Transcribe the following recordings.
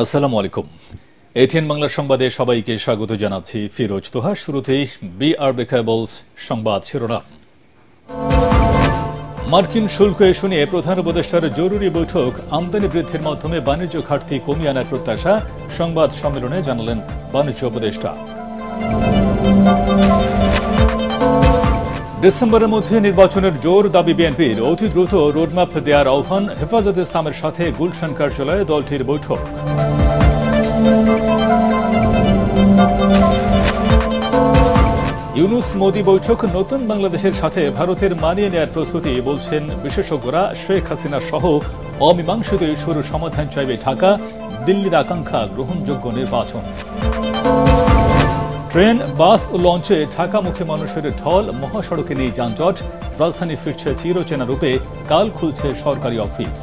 আসসালামু আলাইকুম। এটিএন বাংলা সংবাদে সবাইকে স্বাগত জানাচ্ছি ফিরোজ তোহা। শুরুতেই বিআরবি কেবলস সংবাদ শিরোনাম। মার্কিন শুল্ক ইস্যু নিয়ে প্রধান উপদেষ্টার জরুরি বৈঠক, আমদানি বৃদ্ধির মাধ্যমে বাণিজ্য ঘাটতি কমিয়ে আনার প্রত্যাশা, সংবাদ সম্মেলনে জানালেন বাণিজ্য উপদেষ্টা। ডিসেম্বরের মধ্যে নির্বাচনের জোর দাবি বিএনপির, অতি দ্রুত রোডম্যাপ দেওয়ার আহ্বান। হেফাজতে ইসলামের সাথে গুলশান কার্যালয়ে দলটির বৈঠক। ইউনুস মোদি বৈঠক, নতুন বাংলাদেশের সাথে ভারতের মানিয়ে নেওয়ার প্রস্তুতি, বলছেন বিশেষজ্ঞরা। শেখ হাসিনা সহ অমীমাংসিত ইস্যুর সমাধান চাইবে ঢাকা, দিল্লির আকাঙ্ক্ষা গ্রহণযোগ্য নির্বাচন। ট্রেন, বাস ও লঞ্চে ঢাকামুখী মানুষের ঢল, মহাসড়কে নেই যানজট, রাজধানী ফিরছে চিরচেনা রূপে, কাল খুলছে সরকারি অফিস।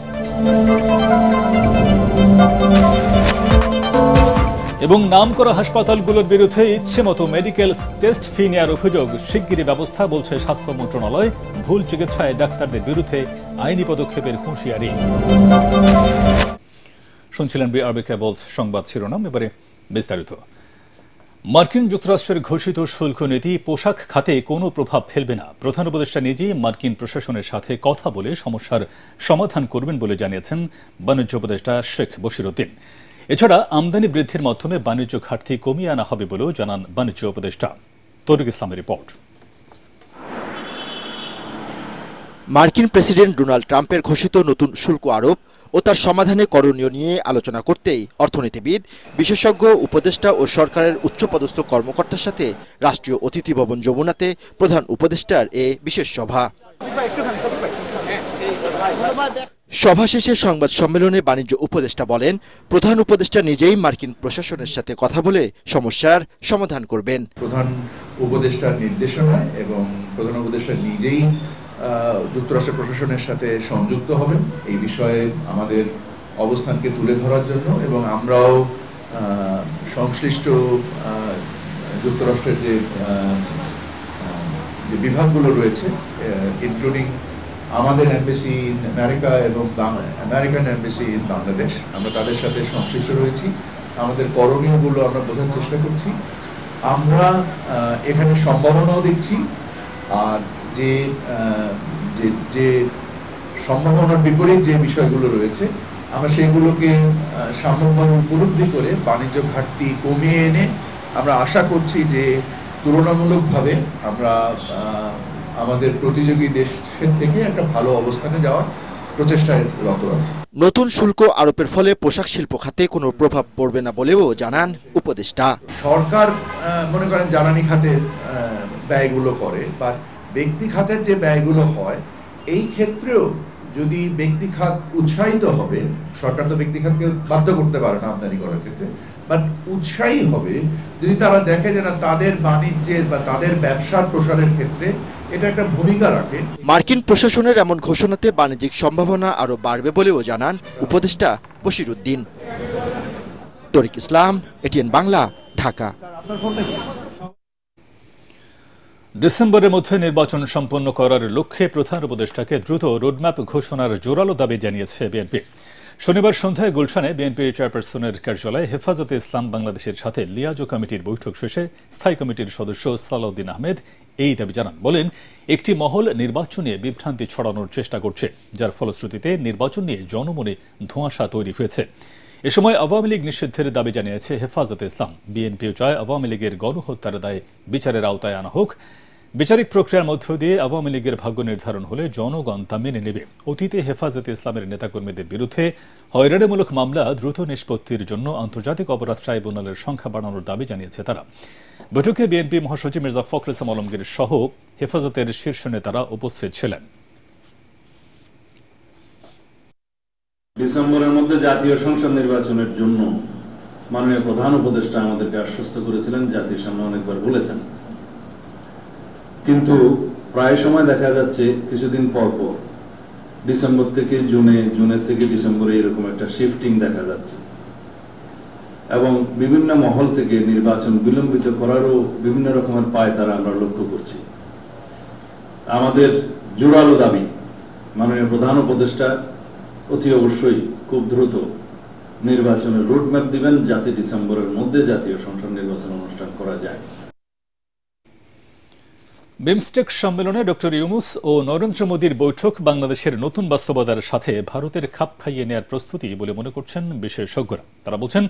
এবং নামকরা হাসপাতালগুলোর বিরুদ্ধে ইচ্ছেমতো মেডিকেল টেস্ট ফি নেওয়ার অভিযোগ, শিগগিরই ব্যবস্থা, বলছে স্বাস্থ্য মন্ত্রণালয়। ভুল চিকিৎসায় ডাক্তারদের বিরুদ্ধে আইনি পদক্ষেপের হুঁশিয়ারি। শুনছিলেন বিআরবি কেবলস সংবাদ শিরোনাম, এবারে বিস্তারিত। মার্কিন যুক্তরাষ্ট্রের ঘোষিত শুল্ক নীতি পোশাক খাতে কোনো প্রভাব ফেলবে না। প্রধান উপদেষ্টা নিজেই মার্কিন প্রশাসনের সাথে কথা বলে সমস্যার সমাধান করবেন বলে জানিয়েছেন বাণিজ্য উপদেষ্টা শেখ বশিরউদ্দিন। এছাড়া আমদানি বৃদ্ধির মাধ্যমে বাণিজ্য ঘাটতি কমিয়ে আনা হবে বলেও জানান বাণিজ্য উপদেষ্টা। তরিক ইসলামের রিপোর্ট। মার্কিন প্রেসিডেন্ট ডোনাল্ড ট্রাম্পের ঘোষিত নতুন শুল্ক আরোপ ও তার সমাধানে করণীয় নিয়ে আলোচনা করতেই অর্থনীতিবিদ, বিশেষজ্ঞ, উপদেষ্টা ও সরকারের উচ্চপদস্থ কর্মকর্তার সাথে রাষ্ট্রীয় অতিথি ভবন যমুনাতে প্রধান উপদেষ্টার এ বিশেষ সভা। সভা শেষে সংবাদ সম্মেলনে বাণিজ্য উপদেষ্টা বলেন, প্রধান উপদেষ্টা নিজেই মার্কিন প্রশাসনের সাথে কথা বলে সমস্যার সমাধান করবেন। প্রধান উপদেষ্টার নির্দেশনায় এবং প্রধান উপদেষ্টা নিজেই যুক্তরাষ্ট্র প্রশাসনের সাথে সংযুক্ত হবেন এই বিষয়ে আমাদের অবস্থানকে তুলে ধরার জন্য, এবং আমরাও সংশ্লিষ্ট যুক্তরাষ্ট্রের যে বিভাগগুলো রয়েছে, ইনক্লুডিং আমাদের এমবেসি ইন আমেরিকা এবং আমেরিকান এমবেসি ইন বাংলাদেশ, আমরা তাদের সাথে সংশ্লিষ্ট রয়েছি। আমাদের করণীয়গুলো আমরা বোঝার চেষ্টা করছি। আমরা এখানে সম্ভাবনাও দেখছি, আর যে সম্ভাবনার বিপরীত যে বিষয়গুলো রয়েছে আমরা সেগুলোকে সাম্যভাবে উপলব্ধি করে বাণিজ্য ঘাটতি কমিয়ে এনে আমরা আশা করছি যে তুলনামূলকভাবে আমরা আমাদের প্রতিযোগী দেশের থেকে একটা ভালো অবস্থানে যাওয়ার প্রচেষ্টায় রত আছি। নতুন শুল্ক আরোপের ফলে পোশাক শিল্প খাতে কোনো প্রভাব পড়বে না বলেও জানান উপদেষ্টা। সরকার মনে করেন জ্বালানি খাতে ব্যয়গুলো করে, বা ব্যক্তি খাতের যে ব্যয়গুলো হয়, এই ক্ষেত্রেও যদি ব্যক্তি খাত উৎসাহিত হবে, সরকার তো ব্যক্তি খাতকে বাধ্য করতে পারে না আমদানি করার ক্ষেত্রে, বাট উৎসাহী হবে যদি তারা দেখে যে না তাদের বাণিজ্যের বা তাদের ব্যবসার প্রসারের ক্ষেত্রে এটা একটা ভূমিকা রাখে। মার্কিন প্রশাসনের এমন ঘোষণাতে বাণিজ্যিক সম্ভাবনা আরো বাড়বে বলেও জানান উপদেষ্টা বশিরউদ্দিন। তরিক ইসলাম, এটিএন বাংলা, ঢাকা। ডিসেম্বরের মধ্যে নির্বাচন সম্পন্ন করার লক্ষ্যে প্রধান উপদেষ্টাকে দ্রুত রোডম্যাপ ঘোষণার জোরালো দাবি জানিয়েছে বিএনপি। শনিবার সন্ধ্যায় গুলশানে বিএনপির চেয়ারপারসনের কার্যালয়ে হেফাজতে ইসলাম বাংলাদেশের সাথে লিয়াজো কমিটির বৈঠক শেষে স্থায়ী কমিটির সদস্য সালাউদ্দিন আহমেদ এই দাবি জানান। বলেন, একটি মহল নির্বাচন নিয়ে বিভ্রান্তি ছড়ানোর চেষ্টা করছে, যার ফলশ্রুতিতে নির্বাচন নিয়ে জনমনে ধোঁয়াশা তৈরি হয়েছে। এ সময় আওয়ামী লীগ নিষিদ্ধের দাবি জানিয়েছে হেফাজতে ইসলাম। বিএনপিও চায় আওয়ামী লীগের গণহত্যার দায় বিচারের আওতায় আনা হোক। বিচারিক প্রক্রিয়ার মধ্য দিয়ে আওয়ামী লীগের ভাগ্য নির্ধারণ হলে জনগণ তা মেনে নেবে। অতীতে হেফাজতে ইসলামের নেতাকর্মীদের বিরুদ্ধে হয়রানিমূলক মামলা দ্রুত নিষ্পত্তির জন্য আন্তর্জাতিক অপরাধ ট্রাইব্যুনালের সংখ্যা বাড়ানোর দাবি জানিয়েছে তারা। বৈঠকে বিএনপি মহাসচিব মির্জা ফখরুল ইসলাম আলমগীর সহ হেফাজতের শীর্ষ নেতারা উপস্থিত ছিলেন। ডিসেম্বরের মধ্যে জাতীয় সংসদ নির্বাচনের জন্য মাননীয় প্রধান উপদেষ্টা আমাদেরকে আশ্বস্ত করেছিলেন, জাতির সামনে অনেকবার বলেছেন, কিন্তু প্রায় সময় দেখা যাচ্ছে কিছুদিন পর পর ডিসেম্বর থেকে জুনের থেকে ডিসেম্বরে এরকম একটা শিফটিং দেখা যাচ্ছে, এবং বিভিন্ন মহল থেকে নির্বাচন বিলম্বিত করারও বিভিন্ন রকমের পায়তারা আমরা লক্ষ্য করছি। আমাদের জোরালো দাবি, মাননীয় প্রধান উপদেষ্টা অতি অবশ্যই খুব দ্রুত নির্বাচনের রোডম্যাপ দিবেন যাতে ডিসেম্বরের মধ্যে জাতীয় সংসদ নির্বাচন অনুষ্ঠান করা যায়। বিমস্টেক সম্মেলনে ডক্টর ইউনূস ও নরেন্দ্র মোদীর বৈঠক বাংলাদেশের নতুন বাস্তবতার সাথে ভারতের খাপ খাইয়ে নেয়ার প্রস্তুতি বলে মনে করছেন বিশেষজ্ঞরা। তারা বলছেন,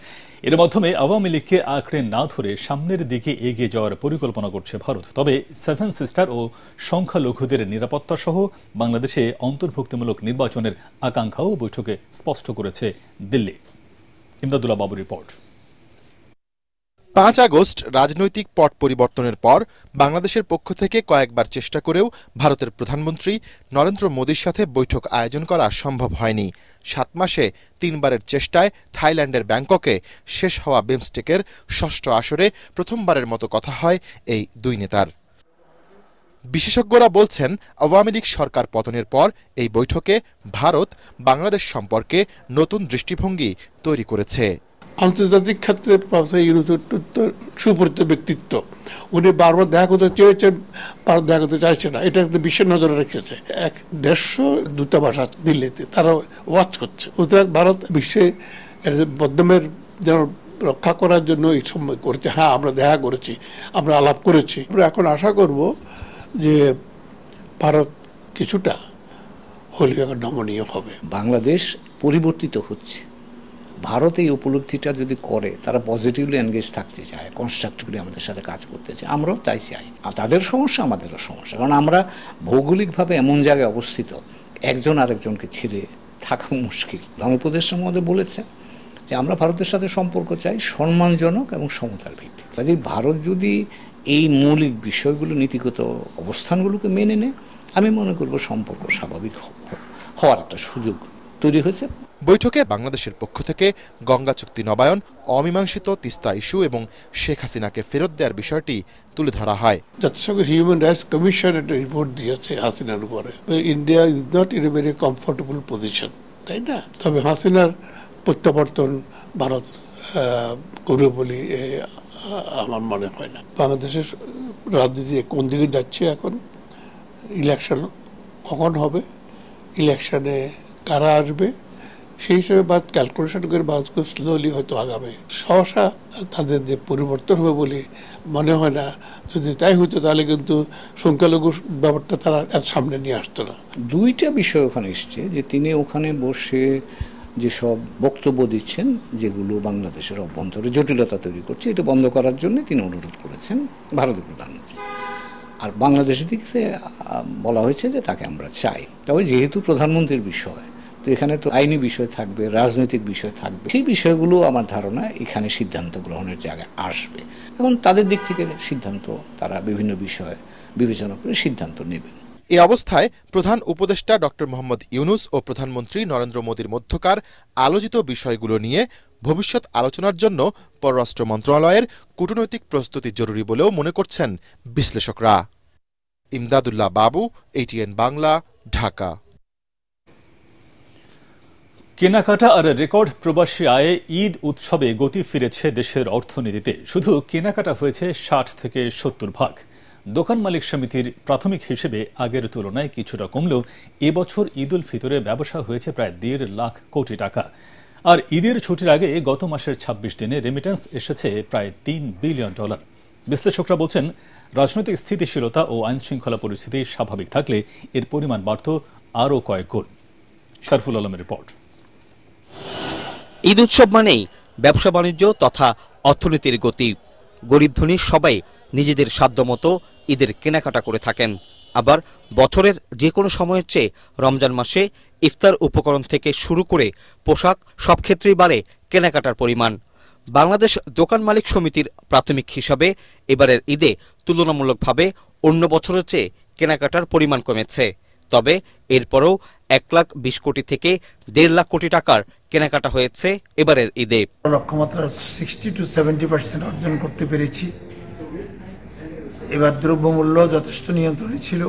এর মাধ্যমে আওয়ামী লীগকে আঁকড়ে না ধরে সামনের দিকে এগিয়ে যাওয়ার পরিকল্পনা করছে ভারত। তবে সেভেন সিস্টার ও সংখ্যালঘুদের নিরাপত্তা সহ বাংলাদেশে অন্তর্ভুক্তিমূলক নির্বাচনের আকাঙ্ক্ষাও বৈঠকে স্পষ্ট করেছে দিল্লি। ইমদাদুল্লাহ বাবুর রিপোর্ট। 5 আগস্ট রাজনৈতিক পট পরিবর্তনের পর বাংলাদেশের পক্ষ থেকে কয়েকবার চেষ্টা করেও ভারতের প্রধানমন্ত্রী নরেন্দ্র মোদীর সাথে বৈঠক আয়োজন করা সম্ভব হয়নি। 7 মাসে 3 বারের চেষ্টায় থাইল্যান্ডের ব্যাংককে শেষ হওয়া বিমস্টেকের 6ষ্ঠ আসরে প্রথমবারের মতো কথা হয় এই দুই নেতার। বিশেষজ্ঞরা বলছেন, আওয়ামী লীগ সরকার পতনের পর এই বৈঠকে ভারত বাংলাদেশ সম্পর্কে নতুন দৃষ্টিভঙ্গি তৈরি করেছে। আন্তর্জাতিক ক্ষেত্রে সুপরিচিত ব্যক্তিত্ব, উনি বারবার দেখা করতে চেয়েছেন, বারবার দেখা করতে চাইছে না, এটা একটা বিশ্বের নজরে রেখেছে। 150 দূতাবাস আছে দিল্লিতে, তারা ওয়াচ করছে। সুতরাং ভারত বিশ্বে বদনামের যেন রক্ষা করার জন্য এই সময় করেছে। হ্যাঁ, আমরা দেখা করেছি, আমরা আলাপ করেছি। আমরা এখন আশা করব যে ভারত কিছুটা হলেও নমনীয় হবে। বাংলাদেশ পরিবর্তিত হচ্ছে। ভারত এই উপলব্ধিটা যদি করে, তারা পজিটিভলি এনগেজ থাকতে চায়, কনস্ট্রাকটিভলি আমাদের সাথে কাজ করতে চায়, আমরাও তাই চাই। আর তাদের সমস্যা আমাদেরও সমস্যা, কারণ আমরা ভৌগোলিকভাবে এমন জায়গায় অবস্থিত, একজন আরেকজনকে ছেড়ে থাকা মুশকিল। প্রধান উপদেষ্টা মহোদয় বলেছে যে আমরা ভারতের সাথে সম্পর্ক চাই সম্মানজনক এবং সমতার ভিত্তিতে। কাজেই ভারত যদি এই মৌলিক বিষয়গুলো, নীতিগত অবস্থানগুলোকে মেনে নেয়, আমি মনে করব সম্পর্ক স্বাভাবিক হওয়ার একটা সুযোগ তৈরি হয়েছে। বৈঠকে বাংলাদেশের পক্ষ থেকে গঙ্গা চুক্তি নবায়ন, অমীমাংসিত তিস্তা ইস্যু এবং শেখ হাসিনাকে ফেরত দেওয়ার বিষয়টি তুলে ধরা হয়। জাতিসংঘের হিউম্যান রাইটস কমিশন একটা রিপোর্ট দিয়েছে হাসিনার উপরে। India is not in a very comfortable position, তাই না? তবে হাসিনার প্রত্যাবর্তন ভারত করবে বলে আমার মনে হয় না। বাংলাদেশের রাজনীতি কোন দিকে যাচ্ছে এখন, ইলেকশন কখন হবে, ইলেকশনে কারা আসবে, সেই হিসেবে বাদ ক্যালকুলেশন করে বাদকে স্লোলি হয়তো আগাবে। সহসা তাদের যে পরিবর্তন হবে বলে মনে হয় না। যদি তাই হতো তাহলে কিন্তু সংখ্যালঘু ব্যাপারটা তারা সামনে নিয়ে আসতো না। দুইটা বিষয় ওখানে এসছে, যে তিনি ওখানে বসে যেসব বক্তব্য দিচ্ছেন, যেগুলো বাংলাদেশের অভ্যন্তরে জটিলতা তৈরি করছে, এটা বন্ধ করার জন্য তিনি অনুরোধ করেছেন ভারতের প্রধানমন্ত্রী। আর বাংলাদেশের দিক থেকে বলা হয়েছে যে তাকে আমরা চাই। তবে যেহেতু প্রধানমন্ত্রীর বিষয়, তো এখানে তো আইনি বিষয় থাকবে, রাজনৈতিক বিষয় থাকবে, সেই বিষয়গুলো আমার ধারণা এখানে সিদ্ধান্ত গ্রহণের জায়গায় আসবে। এখন তাদের দিক থেকে সিদ্ধান্ত, তারা বিভিন্ন বিষয় বিবেচনা করে সিদ্ধান্ত নেবেন। এ অবস্থায় প্রধান উপদেষ্টা ডক্টর মোহাম্মদ ইউনূস ও প্রধানমন্ত্রী নরেন্দ্র মোদীর মধ্যকার আলোচিত বিষয়গুলো নিয়ে ভবিষ্যৎ আলোচনার জন্য পররাষ্ট্র মন্ত্রণালয়ের কূটনৈতিক প্রস্তুতি জরুরি বলেও মনে করছেন বিশ্লেষকরা। ইমদাদুল্লাহ বাবু, ATN বাংলা, ঢাকা। কেনাকাটা আর রেকর্ড প্রবাসী আয়ে ঈদ উৎসবে গতি ফিরেছে দেশের অর্থনীতিতে। শুধু কেনাকাটা হয়েছে 60 থেকে 70 ভাগ। দোকান মালিক সমিতির প্রাথমিক হিসেবে আগের তুলনায় কিছুটা কমলেও এবছর ঈদ উল ফিতরে ব্যবসা হয়েছে প্রায় 1.5 লাখ কোটি টাকা। আর ঈদের ছুটির আগে গত মাসের 26 দিনে রেমিটেন্স এসেছে প্রায় $3 বিলিয়ন। বিশ্লেষকরা বলছেন, রাজনৈতিক স্থিতিশীলতা ও আইনশৃঙ্খলা পরিস্থিতি স্বাভাবিক থাকলে এর পরিমাণ বাড়ত আরও কয়েক গুণ। শরফুল আলমের রিপোর্ট। ঈদ উৎসব মানেই ব্যবসা বাণিজ্য তথা অর্থনীতির গতি। গরিব ধনী সবাই নিজেদের সাধ্যমতো ঈদের কেনাকাটা করে থাকেন। আবার বছরের যে কোনো সময়ের চেয়ে রমজান মাসে ইফতার উপকরণ থেকে শুরু করে পোশাক সব ক্ষেত্রেই বাড়ে কেনাকাটার পরিমাণ। বাংলাদেশ দোকান মালিক সমিতির প্রাথমিক হিসাবে এবারের ঈদে তুলনামূলকভাবে অন্য বছরের চেয়ে কেনাকাটার পরিমাণ কমেছে। তবে এরপরও 1,20 কোটি থেকে 1.5 লাখ কোটি টাকার কেনাকাটা হয়েছে এবারের ঈদে। লক্ষ্যমাত্রা 60 to 70% অর্জন করতে পেরেছি। এবার দ্রব্যমূল্য যথেষ্ট নিয়ন্ত্রণে ছিল,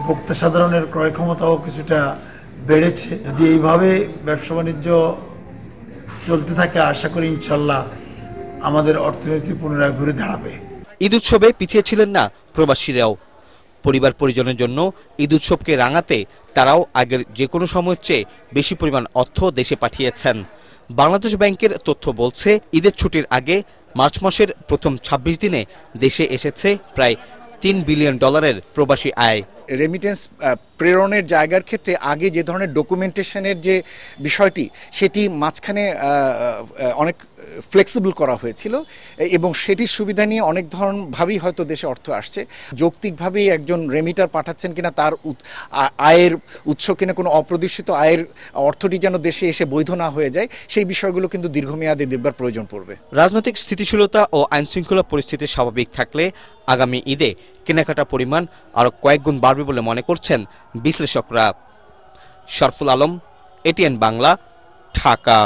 ভোক্তা সাধারণের ক্রয় ক্ষমতাও কিছুটা বেড়েছে। যদি এইভাবে ব্যবসা বাণিজ্য চলতে থাকে, আশা করি ইনশাল্লাহ আমাদের অর্থনীতি পুনরায় ঘুরে দাঁড়াবে। ঈদ উৎসবে পিছিয়ে ছিলেন না প্রবাসীরাও। পরিবার পরিজনের জন্য ঈদ উৎসবকে রাঙাতে তারাও আগের যে কোনো সময়ের চেয়ে বেশি পরিমাণ অর্থ দেশে পাঠিয়েছেন। বাংলাদেশ ব্যাংকের তথ্য বলছে ঈদের ছুটির আগে মার্চ মাসের প্রথম ২৬ দিনে দেশে এসেছে প্রায় $3 বিলিয়ন প্রবাসী আয়। রেমিটেন্স প্রেরণের জায়গার ক্ষেত্রে আগে যে ধরনের ডকুমেন্টেশনের যে বিষয়টি সেটি মাঝখানে অনেক ফ্লেক্সিবল করা হয়েছিল এবং সেটির সুবিধা নিয়ে অনেক ধরনভাবেই হয়তো দেশে অর্থ আসছে। যৌক্তিকভাবেই একজন রেমিটার পাঠাচ্ছেন কিনা, তার আয়ের উৎস কিনা কোনো অপ্রদর্শিত আয়ের অর্থটি যেন দেশে এসে বৈধ না হয়ে যায়, সেই বিষয়গুলো কিন্তু দীর্ঘমেয়াদে দেখবার প্রয়োজন পড়বে। রাজনৈতিক স্থিতিশীলতা ও আইনশৃঙ্খলা পরিস্থিতি স্বাভাবিক থাকলে আগামী ঈদে কেনাকাটা পরিমাণ আরও কয়েক গুণ বাড়বে বলে মনে করছেন বিশ্লেষকরা। শরফুল আলম, এটিএন বাংলা, ঢাকা।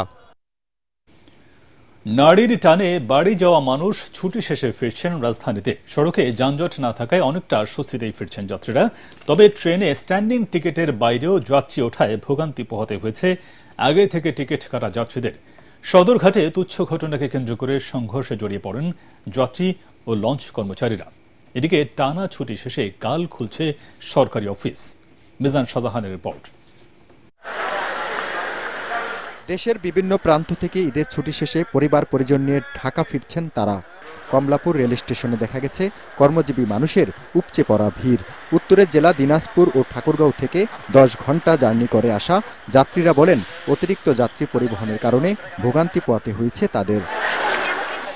নারীর টানে বাড়ি যাওয়া মানুষ ছুটি শেষে ফিরছেন রাজধানীতে। সড়কে যানজট না থাকায় অনেকটা স্বস্তিতেই ফিরছেন যাত্রীরা। তবে ট্রেনে স্ট্যান্ডিং টিকিটের বাইরেও যাত্রী ওঠায় ভোগান্তি পোহাতে হয়েছে আগে থেকে টিকিট কাটা যাত্রীদের। সদরঘাটে তুচ্ছ ঘটনাকে কেন্দ্র করে সংঘর্ষে জড়িয়ে পড়েন যাত্রী ও লঞ্চ কর্মচারীরা। এদিকে টানা ছুটি শেষে কাল খুলছে সরকারি অফিস। মিজান শাহজাহানের রিপোর্ট। দেশের বিভিন্ন প্রান্ত থেকে ঈদের ছুটি শেষে পরিবার পরিজন নিয়ে ঢাকা ফিরছেন তারা। কমলাপুর রেল স্টেশনে দেখা গেছে কর্মজীবী মানুষের উপচে পড়া ভিড়। উত্তরের জেলা দিনাজপুর ও ঠাকুরগাঁও থেকে 10 ঘন্টা জার্নি করে আসা যাত্রীরা বলেন, অতিরিক্ত যাত্রী পরিবহনের কারণে ভোগান্তি পোহাতে হয়েছে তাদের।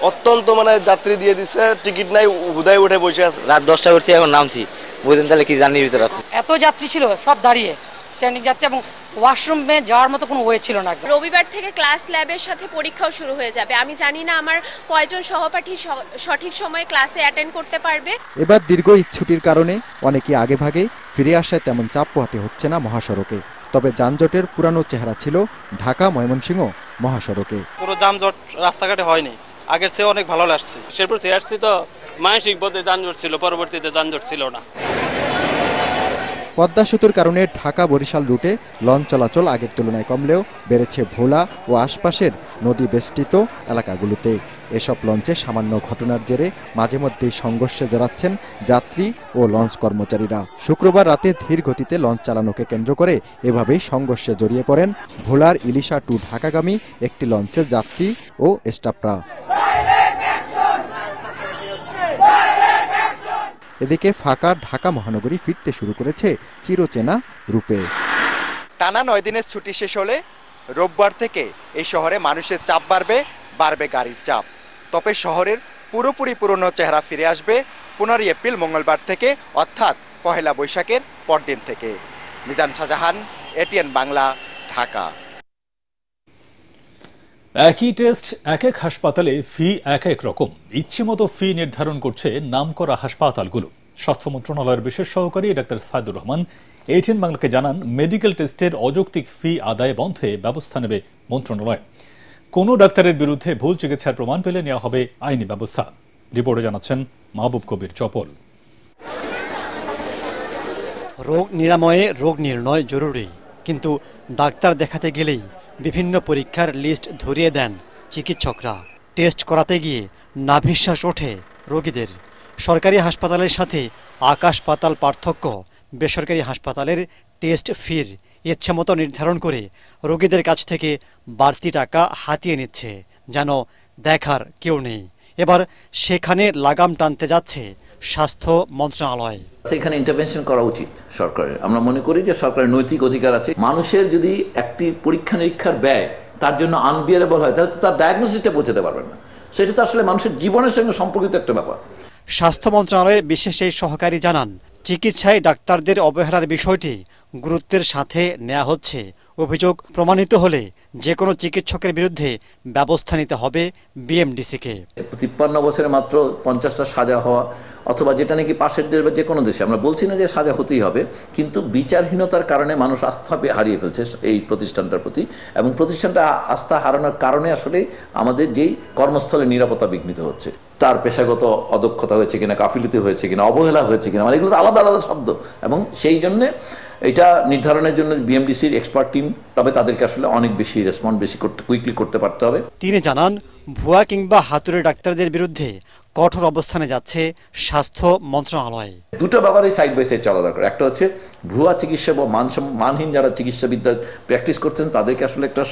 অত্যন্ত যাত্রী দিয়ে দিচ্ছে, টিকিট নাই, হুদায় উঠে বসে আছে। রাত 10টা করছি, এখন নামছি, বুঝলেন তাহলে কি জার্নির ভিতরে আছে। এত যাত্রী ছিল, সব দাঁড়িয়ে স্ট্যান্ডিং যাত্রী, এবং ওয়াশরুমে যাওয়ার মতো কোনো ওয়ে ছিল না। রবিবার থেকে ক্লাস ল্যাবের সাথে পরীক্ষাও শুরু হয়ে যাবে। আমি জানি না আমার কয়জন সহপাঠী সঠিক সময়ে ক্লাসে অ্যাটেন্ড করতে পারবে। এবার দীর্ঘ ঈদ ছুটির কারণে অনেকে আগে ভাগে ফিরে আসায় তেমন চাপ পোহাতে হচ্ছে না মহাসড়কে। তবে যানজটের পুরানো চেহারা ছিল ঢাকা ময়মনসিংহ মহাসড়কে। পুরো যানজট রাস্তাঘাটে হয়নি, আগের চেয়ে অনেক ভালো লাগছে। শেরপুর থেকে আসছি তো, মানসিক পথে যানজট ছিল, পরবর্তীতে যানজট ছিল না। পদ্মা সেতুর কারণে ঢাকা বরিশাল রুটে লঞ্চ চলাচল আগের তুলনায় কমলেও বেড়েছে ভোলা ও আশপাশের নদী বেষ্টিত এলাকাগুলোতে। এসব লঞ্চে সামান্য ঘটনার জেরে মাঝে মধ্যেই সংঘর্ষে জড়াচ্ছেন যাত্রী ও লঞ্চ কর্মচারীরা। শুক্রবার রাতে ধীর গতিতে লঞ্চ চালানোকে কেন্দ্র করে এভাবেই সংঘর্ষে জড়িয়ে পড়েন ভোলার ইলিশা টু ঢাকাগামী একটি লঞ্চের যাত্রী ও স্টাফরা। এদিকে ফাঁকা ঢাকা মহানগরী ফিরতে শুরু করেছে চিরচেনা রূপে। টানা 9 দিনের ছুটি শেষ হলে রোববার থেকে এই শহরে মানুষের চাপ বাড়বে গাড়ির চাপ। তবে শহরের পুরোপুরি পুরনো চেহারা ফিরে আসবে 15 এপ্রিল মঙ্গলবার থেকে, অর্থাৎ পহেলা বৈশাখের পরদিন থেকে। মিজান শাহজাহান, এটিএন বাংলা, ঢাকা। একই টেস্ট এক এক হাসপাতালে ফি এক এক রকম। ইচ্ছেমতো ফি নির্ধারণ করছে নামকরা হাসপাতালগুলো। স্বাস্থ্য মন্ত্রণালয়ের বিশেষ সহকারী ডাক্তার সাইদুর রহমান এটিএন বাংলাকে জানান, মেডিকেল টেস্টের অযৌক্তিক ফি আদায় বন্ধে ব্যবস্থা নেবে মন্ত্রণালয়। কোনো ডাক্তারের বিরুদ্ধে ভুল চিকিৎসার প্রমাণ পেলে নেওয়া হবে আইনি ব্যবস্থা। রিপোর্টে জানাচ্ছেন মাহবুব কবির চপল। রোগ নিরাময়ে রোগ নির্ণয় জরুরি, কিন্তু ডাক্তার দেখাতে গেলেই বিভিন্ন পরীক্ষার লিস্ট ধরিয়ে দেন চিকিৎসকরা। টেস্ট করাতে গিয়ে নাভিশ্বাস ওঠে রোগীদের। সরকারি হাসপাতালের সাথে আকাশ পাতাল পার্থক্য। বেসরকারি হাসপাতালের টেস্ট ফির ইচ্ছেমতো নির্ধারণ করে রোগীদের কাছ থেকে বাড়তি টাকা হাতিয়ে নিচ্ছে, যেন দেখার কেউ নেই। এবার সেখানে লাগাম টানতে যাচ্ছে স্বাস্থ্য মন্ত্রণালয়। এখানে ইন্টারভেনশন করা উচিত সরকারের। আমরা মনে করি যে সরকারের নৈতিক অধিকার আছে। মানুষের যদি একটি পরীক্ষা নিরীক্ষার ব্যয় তার জন্য আনবিয়ারেবল হয়, তাহলে তো তার ডায়াগনোসিসটা পৌঁছাতে পারবেন না। সেটা তো আসলে মানুষের জীবনের সঙ্গে সম্পর্কিত একটা ব্যাপার। স্বাস্থ্য মন্ত্রণালয়ের বিশেষ এই সহকারী জানান, চিকিৎসায় ডাক্তারদের অবহেলার বিষয়টি গুরুত্বের সাথে নেওয়া হচ্ছে। অভিযোগ প্রমাণিত হলে যে কোনো চিকিৎসকের বিরুদ্ধে ব্যবস্থা নিতে হবে বিএমডিসিকে। 53 বছরে মাত্র 50টা সাজা হওয়া, অথবা যেটা নাকি পাশের দেশ বা যে কোনো দেশে, আমরা বলছি না যে সাজা হতেই হবে, কিন্তু বিচারহীনতার কারণে মানুষ আস্থা হারিয়ে ফেলছে এই প্রতিষ্ঠানটার প্রতি, এবং প্রতিষ্ঠানটা আস্থা হারানোর কারণে আসলে আমাদের যেই কর্মস্থলে নিরাপত্তা বিঘ্নিত হচ্ছে। তার পেশাগত অদক্ষতা হয়েছে কিনা, গাফিলতি হয়েছে কিনা, অবহেলা হয়েছে কিনা, মানে এগুলো তো আলাদা আলাদা শব্দ, এবং সেই জন্যে এটা নির্ধারণের জন্য বিএমডিসির এক্সপার্ট টিম, তবে তাদেরকে আসলে অনেক বেশি রেসপন্ড কুইকলি করতে পারতে হবে। তিনি জানান, ভুয়া কিংবা হাতুড়ে ডাক্তারদের বিরুদ্ধে কঠোর অবস্থানে যাচ্ছে স্বাস্থ্য মন্ত্রণালয়। দুটো ব্যাপারে সাইড বাই সাইড চলা দরকার। একটা হচ্ছে ভুয়া চিকিৎসা বা মানহীন যারা চিকিৎসাবিদ্যা প্র্যাকটিস করছেন তাদেরকে আসলে একটা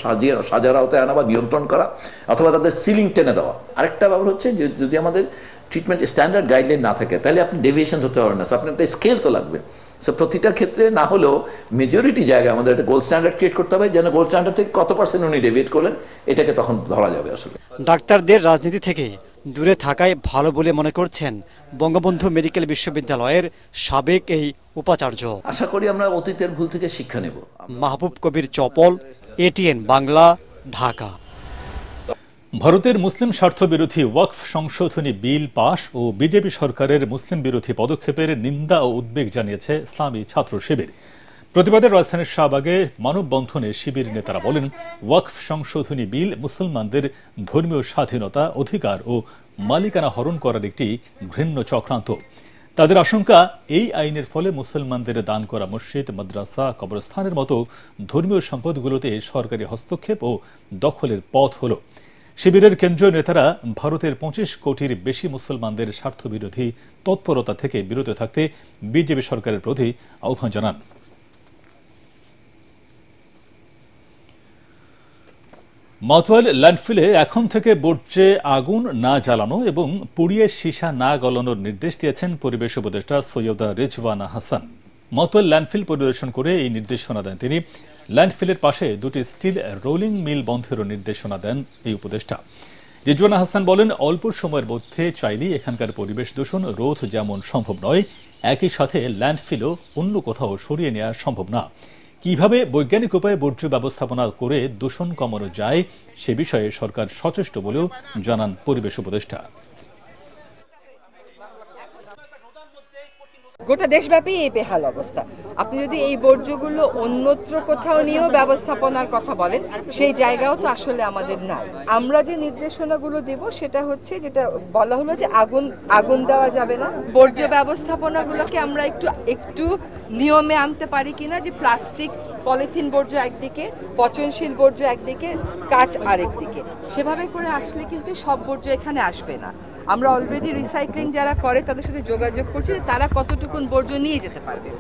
সাজার আওতায় আনা বা নিয়ন্ত্রণ করা, অথবা তাদের সিলিং টেনে দেওয়া। আরেকটা ব্যাপার হচ্ছে যে যদি আমাদের ট্রিটমেন্ট স্ট্যান্ডার্ড গাইডলাইন না থাকে তাহলে আপনি ডেভিয়েশন হতে পারবেন না। আপনার একটা স্কেল তো লাগবে। সো প্রতিটা ক্ষেত্রে না হলেও মেজরিটি জায়গায় আমাদের একটা গোল্ড স্ট্যান্ডার্ড ক্রিয়েট করতে হবে, যেন গোল্ড স্ট্যান্ডার্ড থেকে কত পার্সেন্ট উনি ডেভিয়েট করলেন এটাকে তখন ধরা যাবে। আসলে ডাক্তারদের রাজনীতি থেকে দূরে থাকায় ভালো বলে মনে করছেন বঙ্গবন্ধু মেডিকেল বিশ্ববিদ্যালয়ের সাবেক এই উপাচার্য। আশা করি আমরা অতীতের ভুল থেকে শিক্ষা নেব। মাহবুব কবির চপল, ATN বাংলা, ঢাকা। ভারতের মুসলিম স্বার্থ বিরোধী ওয়াকফ সংশোধনী বিল পাশ ও বিজেপি সরকারের মুসলিম বিরোধী পদক্ষেপের নিন্দা ও উদ্বেগ জানিয়েছে ইসলামী ছাত্র শিবির। প্রতিবাদের রাজধানীর শাহবাগে মানববন্ধনে শিবির নেতারা বলেন, ওয়াকফ সংশোধনী বিল মুসলমানদের ধর্মীয় স্বাধীনতা, অধিকার ও মালিকানা হরণ করার একটি ঘৃণ্য চক্রান্ত। তাদের আশঙ্কা, এই আইনের ফলে মুসলমানদের দান করা মসজিদ, মাদ্রাসা, কবরস্থানের মতো ধর্মীয় সম্পদগুলোতে সরকারি হস্তক্ষেপ ও দখলের পথ হল। শিবিরের কেন্দ্রীয় নেতারা ভারতের 25 কোটির বেশি মুসলমানদের স্বার্থবিরোধী তৎপরতা থেকে বিরত থাকতে বিজেপি সরকারের প্রতি আহ্বান জানান। মাতোয়াল ল্যান্ডফিলে এখন থেকে বর্জ্যে আগুন না জ্বালানো এবং পুড়িয়ে সীসা না গলানোর নির্দেশ দিয়েছেন পরিবেশ উপদেষ্টা সৈয়দা রিজওয়ানা হাসান। মাতোয়াল ল্যান্ডফিল পরিদর্শন করে এই নির্দেশনা দেন তিনি। ল্যান্ডফিলের পাশে দুটি স্টিল রোলিং মিল বন্ধেরও নির্দেশনা দেন এই উপদেষ্টা। রিজওয়ানা হাসান বলেন, অল্প সময়ের মধ্যে চাইলেই এখানকার পরিবেশ দূষণ রোধ যেমন সম্ভব নয়, একই সাথে ল্যান্ডফিলও অন্য কোথাও সরিয়ে নেওয়া সম্ভব না। কিভাবে বৈজ্ঞানিক উপায়ে বর্জ্য ব্যবস্থাপনা করে দূষণ কমানো যায় সে বিষয়ে সরকার সচেষ্ট বলেও জানান পরিবেশ উপদেষ্টা। গোটা দেশব্যাপী এই বেহাল অবস্থা। আপনি যদি এই বর্জ্যগুলো অন্যত্র কোথাও নিয়েও ব্যবস্থাপনার কথা বলেন, সেই জায়গাও তো আসলে আমাদের নাই। আমরা যে নির্দেশনাগুলো দেব সেটা হচ্ছে, যেটা বলা হলো যে আগুন দেওয়া যাবে না। বর্জ্য ব্যবস্থাপনাগুলোকে আমরা একটু নিয়মে আনতে পারি কিনা, যে প্লাস্টিক পলিথিন বর্জ্য একদিকে, পচনশীল বর্জ্য একদিকে, কাঁচ আরেকদিকে। সেভাবে করে আসলে কিন্তু সব বর্জ্য এখানে আসবে না। আমরা অলরেডি রিসাইক্লিং যারা করে তাদের সাথে যোগাযোগ করছি যে তারা কতটুকুন বর্জ্য নিয়ে যেতে পারবে,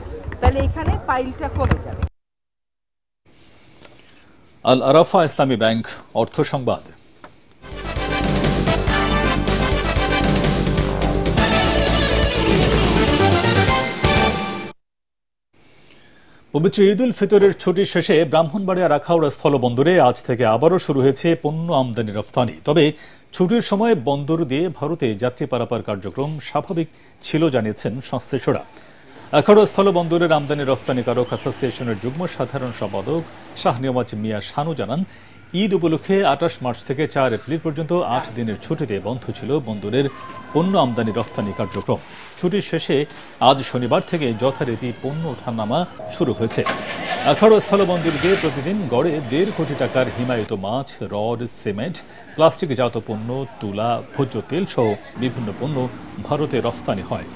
তাহলে এখানে পাইলটা কমে যাবে। আল আরাফা ইসলামী ব্যাংক অর্থ সংবাদ। পবিত্র ঈদ উল ফিতরের ছুটি শেষে ব্রাহ্মণবাড়িয়া আখাউড়া স্থলবন্দরে আজ থেকে আবারও শুরু হয়েছে পণ্য আমদানি রফতানি। তবে ছুটির সময় বন্দর দিয়ে ভারতে যাত্রী পারাপার কার্যক্রম স্বাভাবিক ছিল জানিয়েছেন সংশ্লিষ্টরা। আখাউড়া স্থলবন্দরের আমদানি রফতানিকারক অ্যাসোসিয়েশনের যুগ্ম সাধারণ সম্পাদক শাহনিয়াজ মিয়া শানু জানান, ঈদ উপলক্ষে 28 মার্চ থেকে 4 এপ্রিল পর্যন্ত 8 দিনের ছুটিতে বন্ধ ছিল বন্দরের পণ্য আমদানি রফতানি কার্যক্রম। ছুটির শেষে আজ শনিবার থেকে যথারীতি পণ্য ওঠানামা শুরু হয়েছে। আখাউড়া স্থলবন্দর দিয়ে প্রতিদিন গড়ে 1.5 কোটি টাকার হিমায়িত মাছ, রড, সিমেন্ট, প্লাস্টিকজাত পণ্য, তুলা, ভোজ্য তেল সহ বিভিন্ন পণ্য ভারতে রফতানি হয়।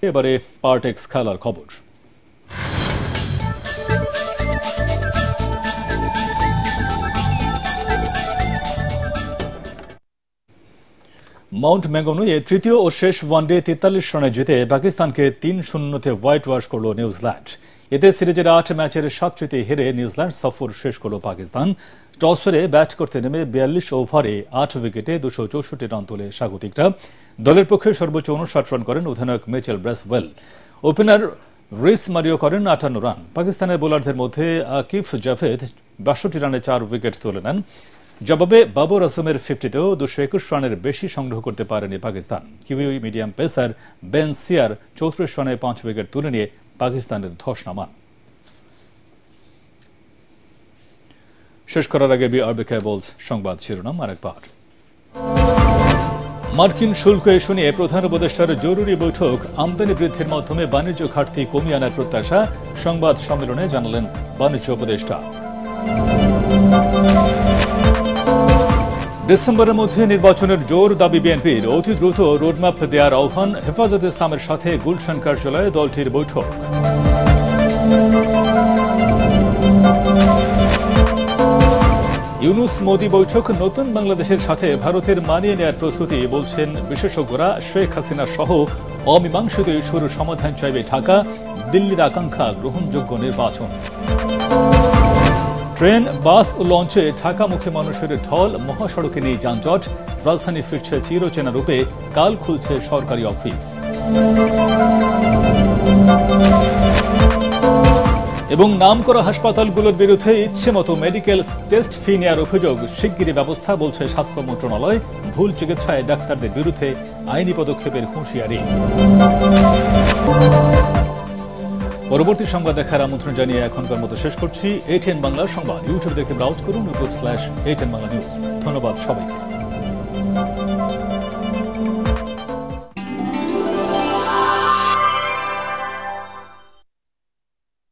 এবারে পার্টেক্স খেলার খবর। মাউন্ট ম্যাগনুয়ে তৃতীয় ও শেষ ওয়ানডে 43 রানে জিতে পাকিস্তানকে 3-0 হোয়াইট ওয়াশ করল নিউজিল্যান্ড। এতে সিরিজের 8 ম্যাচের 7টিতে হেরে নিউজিল্যান্ড সফর শেষ করল পাকিস্তান। টস হেরে ব্যাট করতে নেমে 42 ওভারে 8 উইকেটে 264 রান তোলে স্বাগতিকরা। দলের পক্ষে সর্বোচ্চ 59 রান করেন অধিনায়ক মিচেল ব্রেসওয়েল। ওপেনার রিস মারিও করেন 58 রান। পাকিস্তানের বোলারদের মধ্যে আকিফ জাভেদ 62 রানে 4 উইকেট তুলে নেন। জবাবে বাবর আজমের 50তেও 221 রানের বেশি সংগ্রহ করতে পারেনি Pakistan. Kiwi medium pacer Ben Sears 34 রানে 5 উইকেট তুলে নিয়ে পাকিস্তানের ধস নামান। শেষ করার আগে বিআরবি কেবলস সংবাদ শিরোনাম আরেকবার। মার্কিন শুল্ক ইস্যু নিয়ে প্রধান উপদেষ্টার জরুরি বৈঠক। আমদানি বৃদ্ধির মাধ্যমে বাণিজ্য ঘাটতি কমিয়ে আনার প্রত্যাশা, সংবাদ সম্মেলনে জানালেন বাণিজ্য উপদেষ্টা। ডিসেম্বরের মধ্যে নির্বাচনের জোর দাবি বিএনপির। অতি দ্রুত রোডম্যাপ দেওয়ার আহ্বান। হেফাজতে ইসলামের সাথে গুলশান কার্যালয়ে দলটির বৈঠক। ইউনূস মোদি বৈঠক নতুন বাংলাদেশের সাথে ভারতের মানিয়ে নেয়ার প্রস্তুতি বলছেন বিশেষজ্ঞরা। শেখ হাসিনা সহ অমীমাংসিত ইস্যুর সমাধান চাইবে ঢাকা, দিল্লির আকাঙ্ক্ষা গ্রহণযোগ্য নির্বাচন। ট্রেন, বাস ও লঞ্চে ঢাকামুখী মানুষের ঢল, মহাসড়কে নেই যানজট, রাজধানী ফিরছে চিরচেনা রূপে, কাল খুলছে সরকারি অফিস। এবং নামকরা হাসপাতালগুলোর বিরুদ্ধে ইচ্ছেমতো মেডিকেল টেস্ট ফি নেওয়ার অভিযোগ, শিগগিরই ব্যবস্থা বলছে স্বাস্থ্য মন্ত্রণালয়। ভুল চিকিৎসায় ডাক্তারদের বিরুদ্ধে আইনি পদক্ষেপের হুঁশিয়ারি। পরবর্তী সংবাদ দেখার আমন্ত্রণ জানিয়ে এখনকার মতো শেষ করছি। ATN বাংলা সংবাদ ইউটিউব দেখতে ব্রাউজ করুন, YouTube/ATN বাংলা নিউজ। ধন্যবাদ সবাইকে।